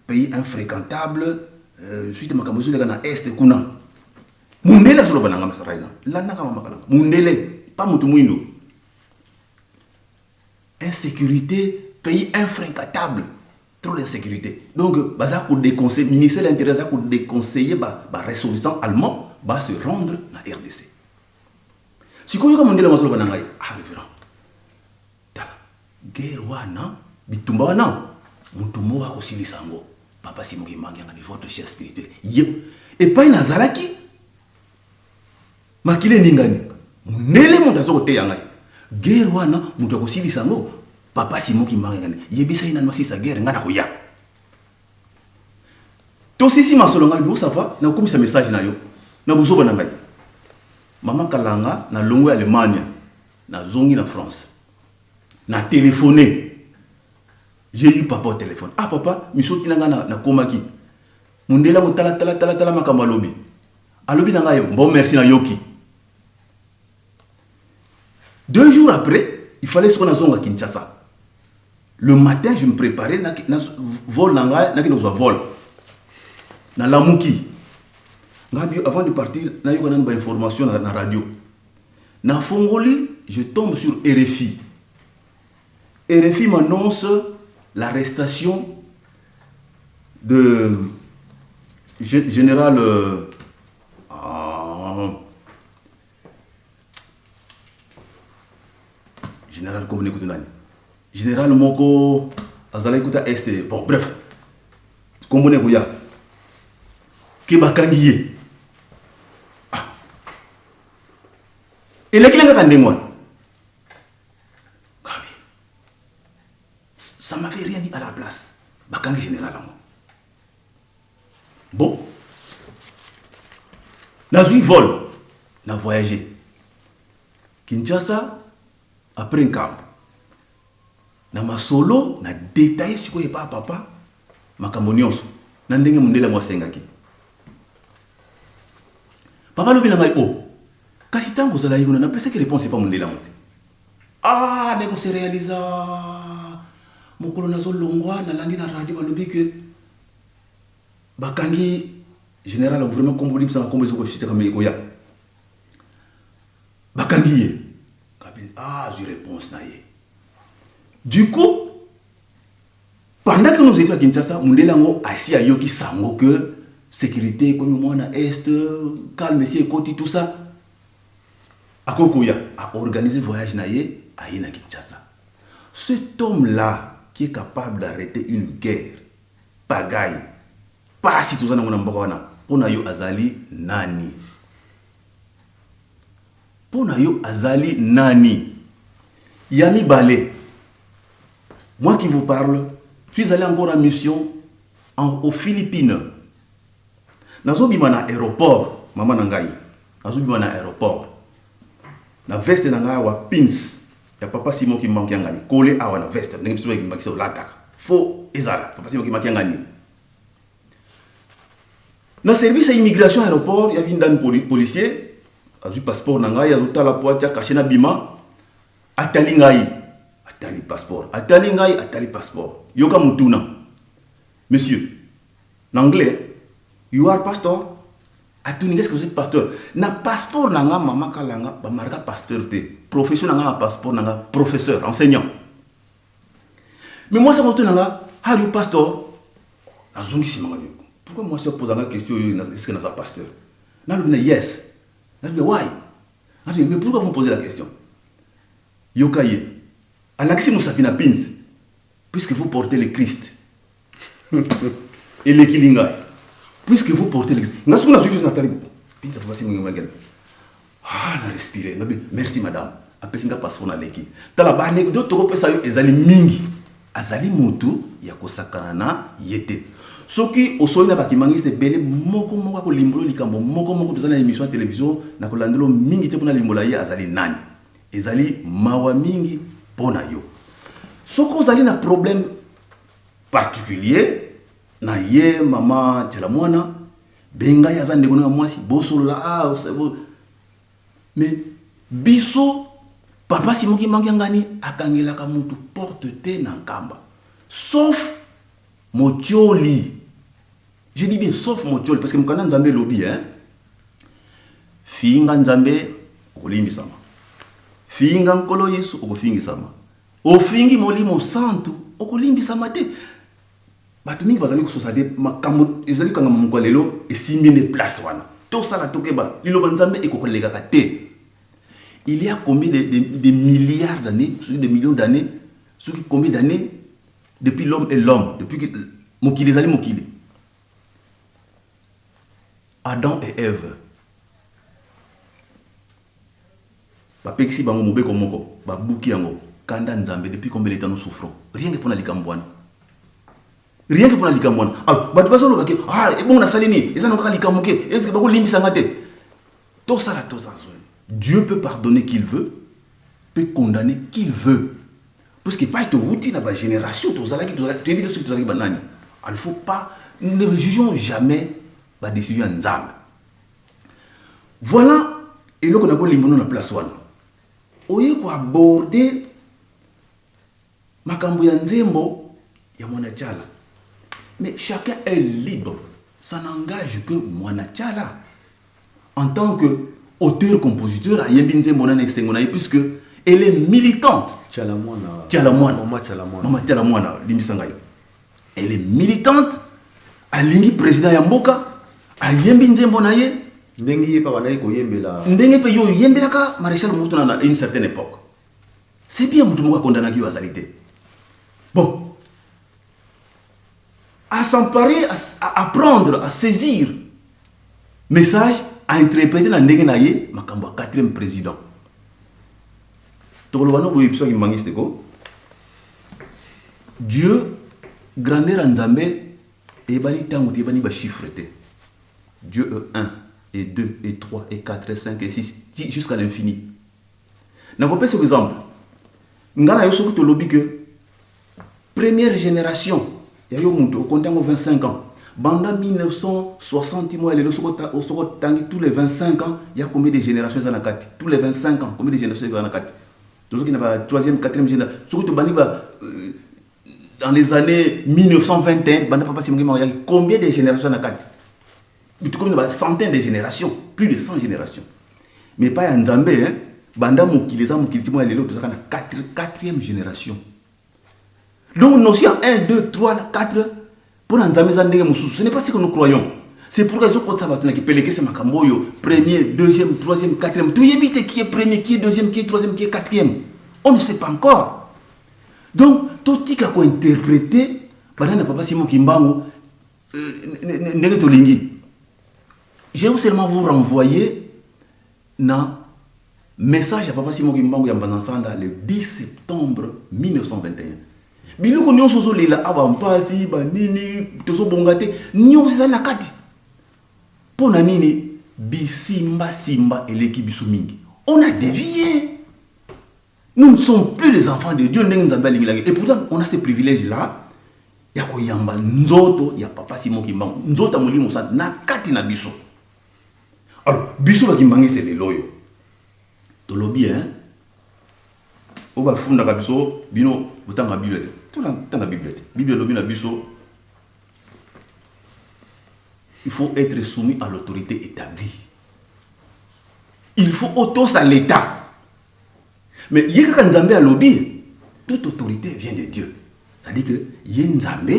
pays infréquentable, suite makambo zo na est kuna. Mundele solo bananga masaraina. Lana kama makalanga. Mundele, pas mutu mwindo. Insécurité, pays infréquentable. Trop d'insécurité. Donc, baza ko déconseiller, ministère de l'Intérieur za ko déconseiller ba ressortissant allemand ba se rendre na RDC. Si ko yoka mundele masolo bananga révérend. Tala. Guerre wana, bitumba wana. Mutu mo wa ko silisango. Papa Simon Kimakangani votre chef spirituel. Yep. Et pas nazalaki makile ningani nele mutu azokote yanga guerre wana mutu akosilisa ngo papa Simon Kimakangani yebisa ina no sisa guerre ngana koya to sisi masolo ngali bo safa na komisa message na yo na buzoba na ngai mama kalanga na longo ya Allemagne na zongi na France na téléphoner j'ai eu papa au téléphone papa misoti nanga na komaki mundela mutala makamba lobi alobi na ngai bon merci na yoki. 2 jours après, il fallait ce qu'on a zonga Kinshasa. Le matin, je me préparais, na vol nanga, na kino vol. Na lamuki. Avant de partir, na yo une information na radio. Na Fongoli, je tombe sur RFI. RFI m'annonce l'arrestation de général général comme écoute nani général moko azala écouta este bon bref comme on est ke bakangiye et les clients quand ça m'avait rien dit à la place bakangi général bon na zui vol na voyagé Kinshasa après un camp na masolo na détail sur quoi pas papa makambo nyonso na ndenge mundela mwasengaki papa lobi na ngai oh kasi tango zala yiko na pesa ki réponse pas mundela mote ah nego se réalisa mokolo nazo longwa na landi na radio balobi que bakangi général vraiment kombo limsa kombo ezoko chita kama ikoya bakangi ah, j'ai réponse naïe. Du coup, pendant que nous étions à Kinshasa, Mundelango assis à Yoki Sango que sécurité, comme moi na Est, calme, ici, côté, tout ça. À Kokoya, a organisé voyage naïe à Kinshasa. Cet homme-là, qui est capable d'arrêter une guerre, pagaille, pas si tout ça n'a pas pour nayo azali nani. Pour nayo azali nani. Yami Balé, moi qui vous parle, je suis allé encore en mission aux Philippines. Nazo bima na aéroport, maman nangai. Nazo bima na aéroport. Na veste nangai wa pins. Ya papa Simon qui manque ngani. Collé awa na veste, ngi biso ki makisa lata. Faux ezala, papa Simon qui manque ngani. Na service à immigration aéroport, ya vindan policier, a du passeport nangai, ya la poitia caché na bima. Atali ngai, atali passeport. Atali ngai, atali passeport. Yoka mutuna. Monsieur, en anglais, you are pastor. Atuni, est-ce que vous êtes pasteur? Na passeport nanga mama kalanga, ba marka pasteur te. Profession nanga passeport nanga professeur, enseignant. Mais moi ça me nanga, how you pastor? Azungi simanga. Pourquoi moi je pose la question est-ce que nanga pasteur? Na le yes. Na le why? Mais pourquoi vous me posez la question? Yokaye, Alexis Moussapina Pins, puisque vous portez le Christ et le Kilingai, puisque vous portez le Christ. Pins, ah, on a respiré. Merci madame. Après, on a passé à l'équipe. Dans la barre, d'autres personnes, ils allaient mingi. Azali mutu, yakosakana, yete. Ce qui, au sol, n'a pas qui mangue, c'est belé, moko moko ko limbolo likambo, moko moko dans l'émission de télévision, n'a ko landelo mingi te pona limbolaye azali nani. Ezali mawa mingi pona yo. Soko zali na problème particulier na ye mama tela mwana benga ya zande gona mwasi bosolo la ah mais biso papa simoki mangi ngani akangela ka mutu porte te na nkamba sauf motioli. Je dis bien sauf motioli parce que mukana nzambe lobby hein. Finga nzambe olimbi sama. Finga nkolo Yesu okofingi sama. Ofingi molimo santu okolimbi sama te. Batu mingi bazali kusosade makambo ezali kanga mukwa lelo esimbi ne place wana. To sala tokeba lilo banzambe ekokolega ka te. Il y a combien de milliards d'années, des millions d'années, ceux qui combien d'années depuis l'homme et l'homme, depuis que mokili ezali mokili. Adam et Ève. Ba pexi bango mobeko moko ba buki yango kanda nzambe depuis combien de temps nous souffrons rien que pour na likambwana rien que pour la likambwana alors ba tubaso lokake ah et bon na salini ezana ko likamuke est-ce que ba ko limbisa ngate to sala to za Dieu peut pardonner qui il veut peut condamner qui il veut parce que pas te routine na ba génération to zala ki to zala tu évites ce que to zala banani il faut pas ne jugeons jamais ba décision nzambe voilà et là qu'on a ko limbono na place wana oye ko aborder makambo ya nzembo ya mwanachala. Mais chacun est libre, ça n'engage que mwanachala en tant que auteur-compositeur, puisque elle est militante. Elle est militante, alingi président ya mboka, ayembi nzembo na ye, ndenge pe yo yembelaka maréchal Mobutu à une certaine époque. C'est bien mutu moko condamné ki azalité. Bon, à s'emparer, à apprendre, à saisir message, à interpréter dans ndenge na ye makambo 4e président. Dieu, grandeur en Nzambe, et bani tango te bani ba chiffreté. Dieu est 1 et 2 et 3 et 4 et 5 et 6 jusqu'à l'infini. N'a pas par exemple. Ngana yo soku to lobi que première génération, ya yo muntu au 25 ans. Banda 1960 mois les soko tangi tous les 25 ans, il y a combien de générations dans la carte? Tous les 25 ans, combien de générations dans la carte? Donc il y a 3e, 4e génération. Soko to bani ba dans les années 1921, banda papa si il y a combien de générations dans la carte? Il y a centaines de générations, plus de 100 générations. Mais pas en Nzambe, hein. Banda mukileza mukilitimo ya lelo to na 4e génération. Donc notion 1 2 3 4 pour Nzambe za ndenge mususu, ce n'est pas ce que nous croyons. C'est pourquoi ils ont compté ça batuna qui peleke c'est makambo yo, premier, deuxième, troisième, quatrième. Tout yebite qui est premier, qui est deuxième, qui est troisième, qui est quatrième. On ne sait pas encore. Donc tout tika ko interpréter banana papa Simon Kimbangu ndenge to lingi. Je vais seulement vous renvoyer dans message à Papa Simon Kimbangu Yambanasanda le 10 septembre 1921. Biluko nyonso zo lela abampasi banini tozo bongate nyonso za nakati. Pona nini bisimba simba eleki biso mingi. On a dévié. Nous ne sommes plus les enfants de Dieu. Et pourtant on a ce privilège là. Yako yamba nzoto ya Papa Simon Kimbangu. Nzoto mulimo sa nakati na biso. Alors, biso ba Kimbangu c'est les loyo. Tolobi hein. Oba funda ka biso bino botanga Bible. Tout la Bible. Bible lobi na biso. Il faut être soumis à l'autorité établie. Il faut autos à l'État. Mais yeka Nzambe a lobby, toute autorité vient de Dieu. C'est-à-dire que Nzambe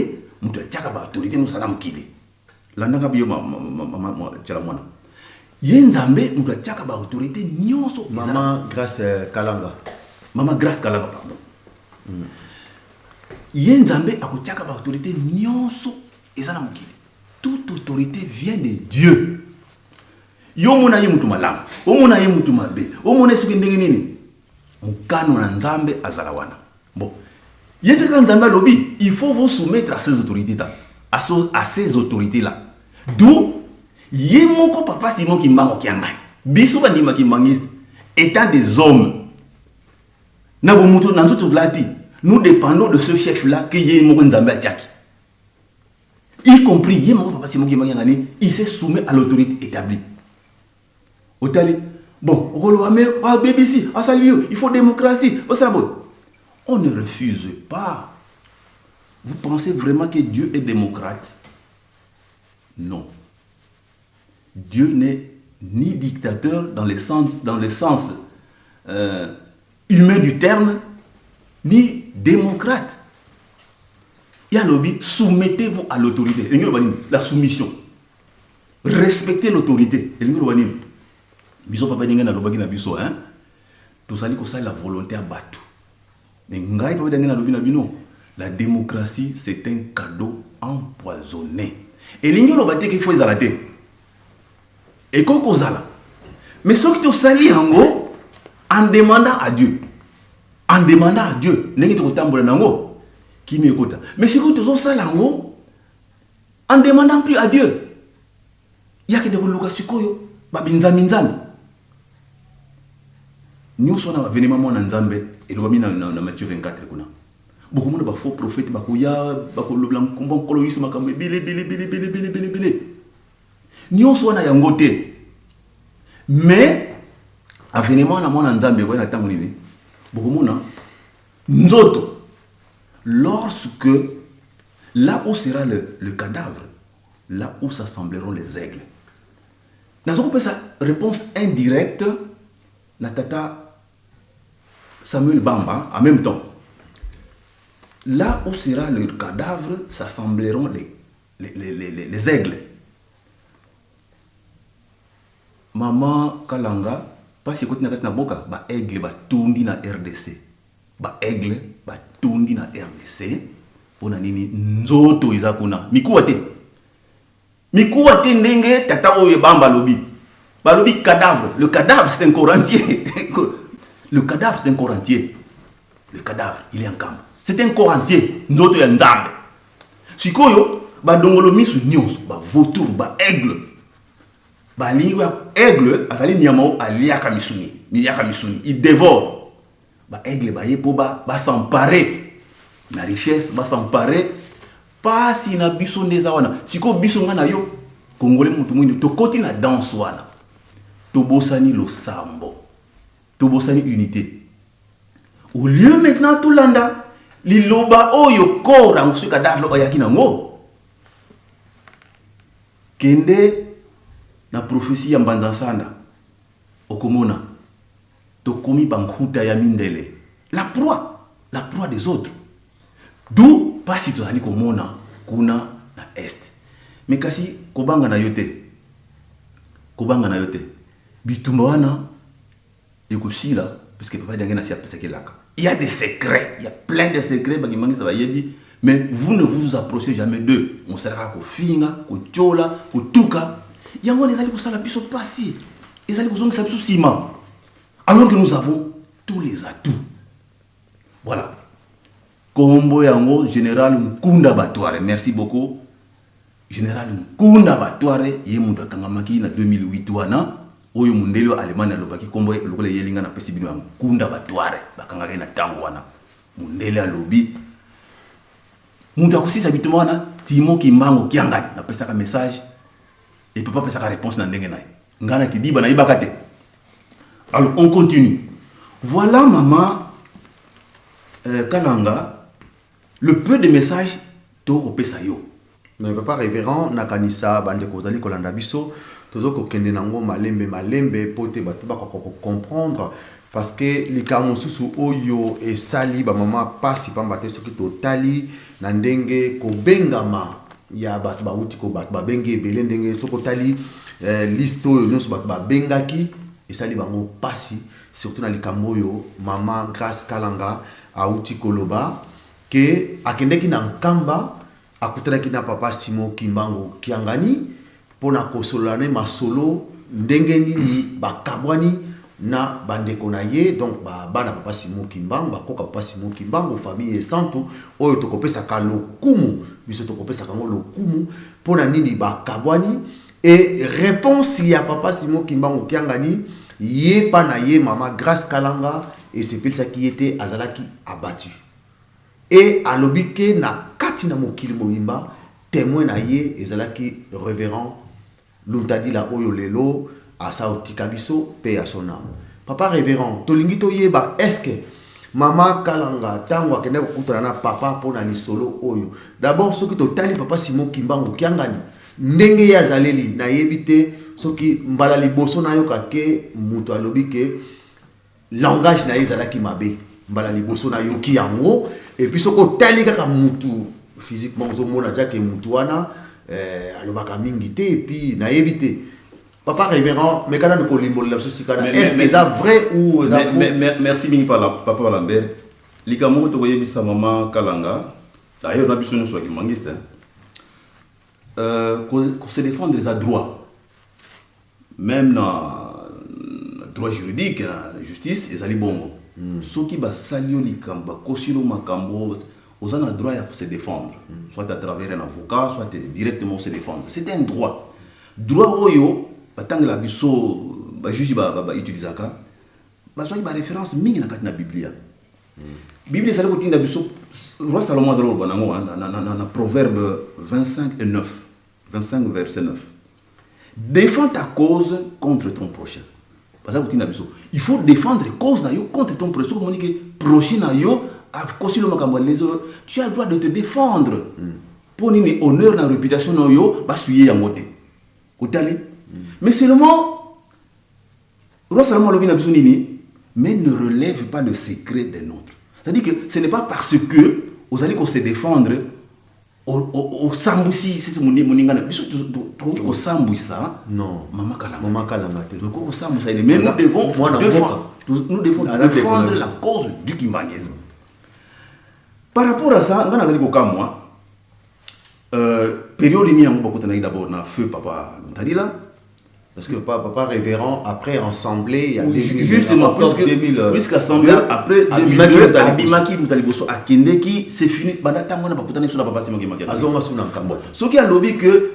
mutu tchaka ba autorité nous sala mukili. Landanga biyo ma tchala mwana. Nzambe mutu tchaka ba autorité nyonso Maman Grâce Kalanga. Maman Grâce Kalanga pardon. Nzambe akutchaka ba autorité nyonso ezana mukili. Toute autorité vient de Dieu. Yo mona ye mutu malamu, o mona ye mutu mabe, o mona soki ndenge nini? Mukano na Nzambe azala wana. Bon. Yepeka Nzambe lobi, il faut vous soumettre à ces autorités là, à ces autorités là. D'où yemoko Papa Simon Kimbangu kiangai. Biso bandima kimbangiste étant des hommes. Na bomuto na nzoto blati, nous dépendons de ce chef là que yemoko Nzambe atiaki. Y compris yemoko Papa Simon Kimbangu ngani, il se soumet à l'autorité établie. Otali, bon, BBC, il faut démocratie. On ne refuse pas. Vous pensez vraiment que Dieu est démocrate? Non. Dieu n'est ni dictateur dans le sens humain du terme, ni démocrate. Il y a lobby, soumettez-vous à l'autorité. La soumission. Respectez l'autorité. Biso papa dinga na lobaki na biso hein to sali ko sala la volonté à battu mais ngai papa dinga na lobi na bino la démocratie c'est un cadeau empoisonné et lingi lobate qu'il faut ezalate et ko zala mais ce que to sali yango en demandant à Dieu nengi to kotambola nango qui m'écoute mais si ko to sala yango en demandant plus à Dieu il y a que de koluka sikoyo babinzami nzambe nyonso na venema mwana Nzambe elobami na Matthieu 24 kuna beaucoup monde ba faux prophète bakoya bakolobla nkombo nkolo yiso makambo bile nyonso na yango te mais avenema na mwana Nzambe ko na tango nini beaucoup monde nzoto lorsque, là où sera le cadavre, là où s'assembleront les aigles. Dans sa réponse indirecte, la tata Samuel Bamba, en même temps, là où sera le cadavre, s'assembleront les aigles. Maman Kalanga, parce que quand on a boka, ba aigle ba tundi na RDC, ba aigle ba tundi na RDC, pona nini nzoto izakuna mikuate ndenge tata oye bamba lobi, ba lobi cadavre, le cadavre c'est un corps entier, le cadavre c'est un corps entier, le cadavre il est en camp, c'est un corps entier, nzoto ya nzambe, sikoyo ba dongolo misu nyonso, ba vautour, ba aigle. Aigle, il dévore. Aigle, va s'emparer. La richesse va s'emparer. Pas si na biso nezawana. Si ko biso ngana yo, Congolais mutu mwini, to koti na danse wana. To bosani lo sambo. To bosani unité. Au lieu maintenant tout landa, liloba oyo kora musu kadavlo oyaki nango. Kende na prophétie ya Mbanzansanda okomona tokomi bankuta ya mindele la proie des autres, d'où pas si tozali komona kuna na est mais kasi kobanga na yote bitumba wana ekosila parce que papa dangena si apesa kelaka, il y a des secrets, il y a plein de secrets bakimangi ça va yebi, mais vous ne vous approchez jamais d'eux. On sera ko finga ko chola ko tuka. Yango les alliés pour ça la biso passé. Les alliés pour ça ciment. Alors que nous avons tous les atouts. Voilà. Kombo yango général Nkunda Batware. Merci beaucoup. Général Nkunda Batware yemundo kangamaki na 2008 wana. Oyo mundelo Allemagne alobaki kombo lokole yelinga na pesibino ya Nkunda Batware. Bakangaka na tango wana. Mundele alobi. Mundo akusisa bituma wana Simon Kimbango kiangani na pesa ka message. Et papa fait sa réponse dans l'engin. Ngana qui dit, alors on continue. Voilà maman Kalanga, le peu de messages to opesayo. Mais papa révérend nakanisa bande kozali kolanda biso tozo ko kende nango malembe pote batu ba ko comprendre parce que likamo susu oyo et sali ba maman pasi pamba te soki totali na ndenge ko bengama ya batu ba uti ko batu ba benge belé ndenge soko tali liste oyo nyonso batu ba bengaki et sali bango pasi surtout na likamo yo maman Grace Kalanga a uti koloba que akendeki na nkamba akutelaki na papa Simon Kimbango kiangani pona kosolane masolo ndenge nini bakabwani na bandeko na ye donc bana papa Simon Kimbango bakoka papa Simon Kimbango famille et santo oyo tokopesa ka lokumu biso tokopesa kango lokumu pona nini bakabwani et réponse ya papa Simon Kimbango kiangani ye pana ye mama Grace Kalanga et c'est pour ça qui était azalaki abattu et alobike na kati na mokili mobimba témoin na ye ezalaki révérend Luntadi la oyo lelo asa otikabiso pe ya son âme. Papa révérend tolingi to yeba est-ce que mama Kalanga tango akende kokutana na papa pona ni solo oyo d'abord soki totali papa Simon Kimbango kiangani ndenge ya zaleli na yebite soki mbala liboso na yo kake muto alobike langage na ezalaki mabe mbala liboso na yo ki yango et puis soko tali kaka mutu physiquement zomona jake mutu wana alobaka mingi te et puis na yebite papa révérend mais quand de kolimbo la sosikana est-ce que ça vrai ou merci mingi papa Lambert likamo to yebisa mama Kalanga d'ailleurs na biso nyonso ki mangiste qu'on se défendre les droits même dans droit juridique la justice ezali bongo soki basalio likamba kosilo makambo aux a droit à se défendre soit à travers un avocat soit directement se défendre c'est un droit oyo batanga la biso ba juge ba utilisaka ba soki ba référence mingi na kati na biblia biblia sala ko tinda biso roi Salomon zalo banango na proverbe 25 et 9 25 verset 9 défends ta cause contre ton prochain. Parce que il faut défendre cause na yo contre ton prochain. Comme on dit que prochain na yo tu as le droit de te défendre. Pour une honneur, la réputation, mais seulement, mais ne relève pas le secret des nôtres. C'est-à-dire que ce n'est pas parce que vous allez se défendre au sambusi, c'est ce que au sambusa. Non. Maman Kalanga. Mais nous devons défendre la cause du kimbangisme. Par rapport à ça, moi, période où on a d'abord un feu papa Ntadila. Parce que papa révérend, après assemblée, il y a justement, puisque assemblée, après Abimaki Moutaliboso à Kendeki, c'est fini. Ce qui a lobby que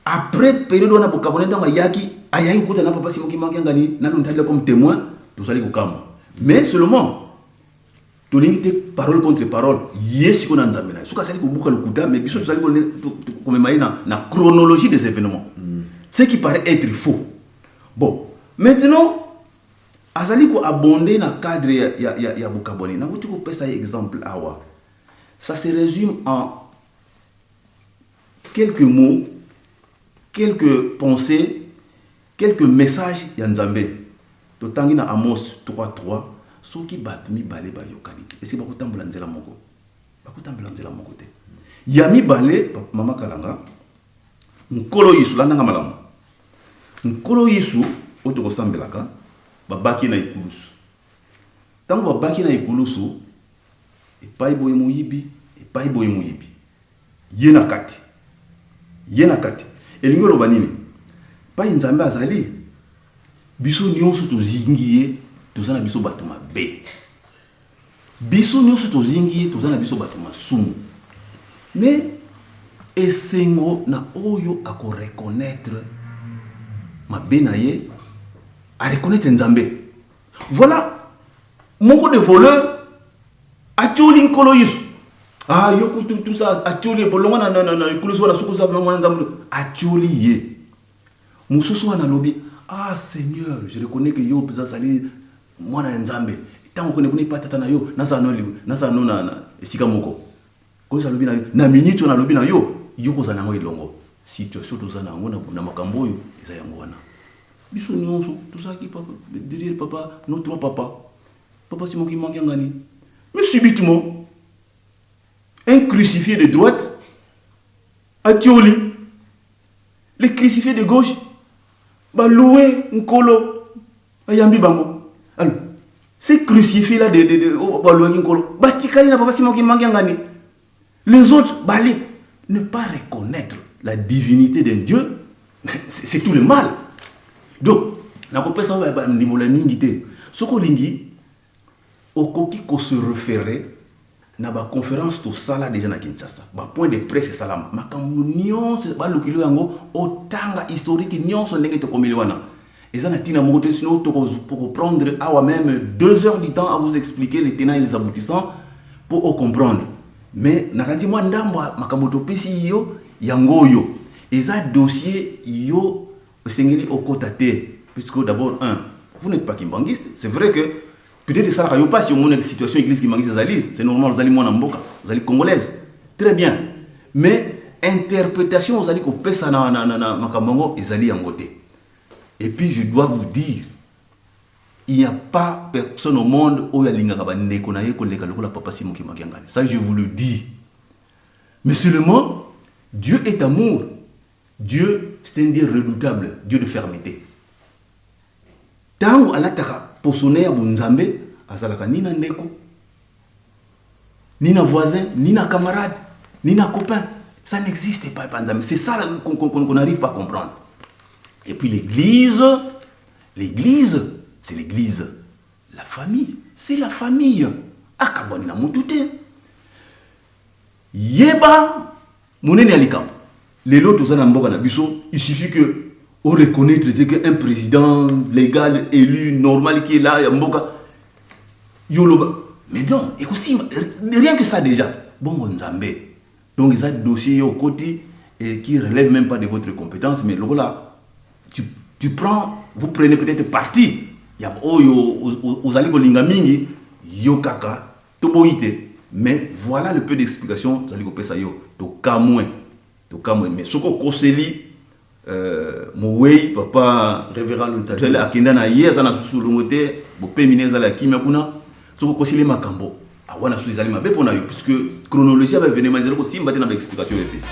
après période où on a beaucoup de Yaki, Ayayi Kouta n'a pas Simoki Mangani, n'a pas comme témoin, tout ça les Koukama. Mais seulement, tu limite parole contre parole, yes, qu'on a un zamena. Ce qui a dit que beaucoup de Kouta, mais bisous, tu as comme la chronologie des événements. Ce qui paraît être faux. Bon, maintenant, Azali ko abondé dans le cadre ya Bukaboni. Na tu peux ça exemple awa. Ça se résume en quelques mots, quelques pensées, quelques messages ya Nzambe. To tangi na Amos 3:3, soki batumi balé ba yokani. Et c'est beaucoup tambula nzela moko. Bakutambula nzela moko te. Yami balé mama Kalanga. Nkolo yisu landanga malamu. Nkolo yisu otoko sambelaka babaki na ikulusu. Tango babaki na ikulusu epai boye muyibi. Yena kati. Elingo loba nini? Pa Nzambe azali biso nyonso tozingiye tozana biso bato mabe. Biso nyonso tozingiye tozana biso bato masumu. Mais esengo na oyo ako reconnaître ma benaye à reconnaître Nzambe. Voilà mon de voleur a tué nkolo yisu. Ah yo tout ça a tué bolonga na ikuluso na suku za bolonga Nzambe a tué ye. Mususu wana lobi ah Seigneur, je reconnais que yo pesa sali mwana Nzambe. Tango kone pas tata na yo na sa no na esika moko. Ko sa lobi na minute na lobi na yo ko za na ngo ilongo. Situation to za na ngo na makambo yo eza yango wana. Biso nyonso tout ça qui papa derrière papa notre papa c'est moi qui manque ngani. Mais subitement un crucifié de droite a tioli. Le crucifié de gauche ba loué nkolo ayambi bango. Alors ces crucifiés là de ba loué nkolo ba tikali na papa c'est moi qui manque ngani. Les autres bali ne pas reconnaître la divinité d'un Dieu, c'est tout le mal. Donc, na ko pesa ba ndimo la ningité. Soko lingi okoki ko se référer na ba conférence to sala déjà na Kinshasa. Ba point de presse salama. Makambo nyonso ba lokilo yango otanga historique nyonso ndenge to komeli wana. Eza na tina moko te sino to pour prendre awa même 2 heures du temps à vous expliquer les tenants et les aboutissants pour comprendre. Mais nakati mwa ndamba makambo to pesi yo yango yo. Eza dossier yo sengeli okotate puisque d'abord vous n'êtes pas kimbangiste. C'est vrai que peut-être ça n'a pas si on a une situation église kimbangiste c'est normal, vous allez moi mboka, vous allez congolaise. Très bien. Mais interprétation vous allez ko pesa na makambo ezali yangote. Et puis je dois vous dire il n'y a pas personne au monde où il y a l'ingaka ba ndeko na ye ko leka lokola papa Simon Kimakangani. Ça je vous le dis. Mais seulement Dieu est amour. Dieu, c'est un Dieu redoutable, Dieu de fermeté. Tango alataka posone ya bunzambe azalaka ni na ndeko, ni na voisin, ni na camarade, ni na copain. Ça n'existe pas Nzambe. C'est ça qu'on n'arrive pas à comprendre. Et puis l'église, c'est l'église. La famille, c'est la famille. Akaboni na mutute. Yeba munene alikam. Les lots na mboka na biso, il suffit que on reconnaître qu'un président légal élu normal qui est là mboka yoloba. Mais non, et aussi rien que ça déjà. Bon Nzambe. Donc ils ont des dossiers au côté et qui relèvent même pas de votre compétence mais là tu prends, vous prenez peut-être parti. Il y a aux allez kolinga mingi yo kaka toboite. Mais voilà le peu d'explications zali ko pesa yo to kamwe mais soko koseli mowei papa révérend tele Lutali akenda na ye za na sulungote bo pe mineza la kimia kuna soko koseli makambo awana suzali mabe pona yo puisque chronologie va venir manzela ko simba te na explication epesi